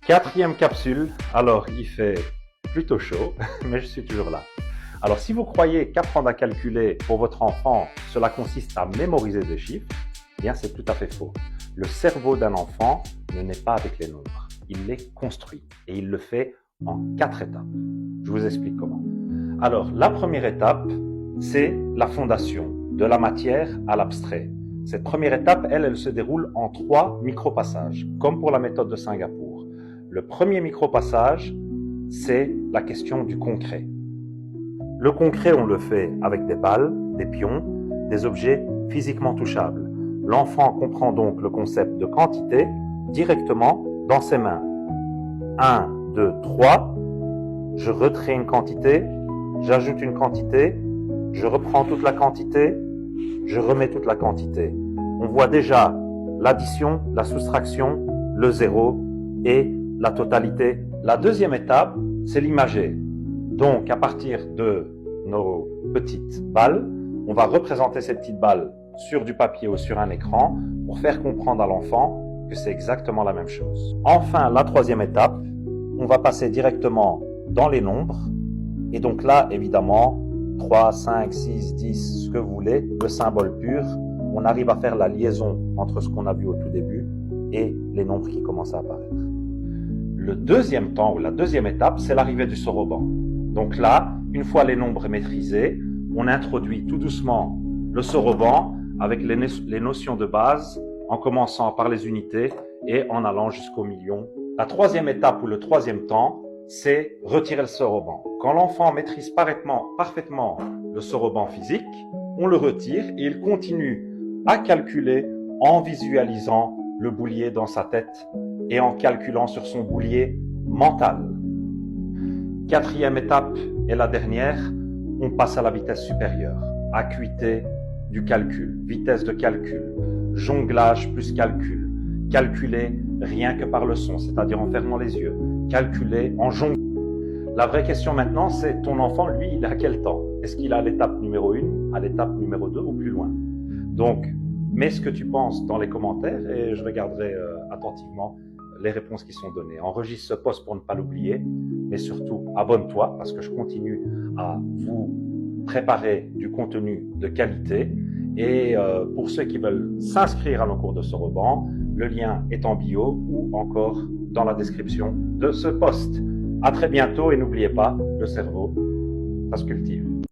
Quatrième capsule, alors il fait plutôt chaud, mais je suis toujours là. Alors si vous croyez qu'apprendre à calculer pour votre enfant, cela consiste à mémoriser des chiffres, eh bien c'est tout à fait faux. Le cerveau d'un enfant ne naît pas avec les nombres, il les construit et il le fait en 4 étapes. Je vous explique comment. Alors la première étape, c'est la fondation, de la matière à l'abstrait. Cette première étape, elle se déroule en 3 micro-passages, comme pour la méthode de Singapour. Le premier micro-passage, c'est la question du concret. Le concret, on le fait avec des balles, des pions, des objets physiquement touchables. L'enfant comprend donc le concept de quantité directement dans ses mains. 1, 2, 3, je retire une quantité, j'ajoute une quantité, je reprends toute la quantité, je remets toute la quantité. On voit déjà l'addition, la soustraction, le zéro et la totalité. La deuxième étape, c'est l'imager. Donc, à partir de nos petites balles, on va représenter ces petites balles sur du papier ou sur un écran pour faire comprendre à l'enfant que c'est exactement la même chose. Enfin, la troisième étape, on va passer directement dans les nombres. Et donc là, évidemment, 3, 5, 6, 10, ce que vous voulez, le symbole pur, on arrive à faire la liaison entre ce qu'on a vu au tout début et les nombres qui commencent à apparaître. Le deuxième temps, ou la deuxième étape, c'est l'arrivée du soroban. Donc là, une fois les nombres maîtrisés, on introduit tout doucement le soroban avec les notions de base, en commençant par les unités et en allant jusqu'au million. La troisième étape ou le troisième temps, c'est retirer le soroban. Quand l'enfant maîtrise parfaitement le soroban physique, on le retire et il continue à calculer en visualisant le boulier dans sa tête et en calculant sur son boulier mental. Quatrième étape et la dernière, on passe à la vitesse supérieure. Acuité du calcul, vitesse de calcul, jonglage plus calcul, calculer rien que par le son, c'est-à-dire en fermant les yeux, calculer en jonglant. La vraie question maintenant, c'est ton enfant, lui, il est à quel temps? Est-ce qu'il est à l'étape numéro 1, à l'étape numéro 2 ou plus loin? Donc, mets ce que tu penses dans les commentaires et je regarderai attentivement les réponses qui sont données. Enregistre ce post pour ne pas l'oublier, mais surtout abonne-toi parce que je continue à vous préparer du contenu de qualité. Et pour ceux qui veulent s'inscrire à nos cours de soroban, le lien est en bio ou encore dans la description de ce post. À très bientôt et n'oubliez pas, le cerveau, ça se cultive.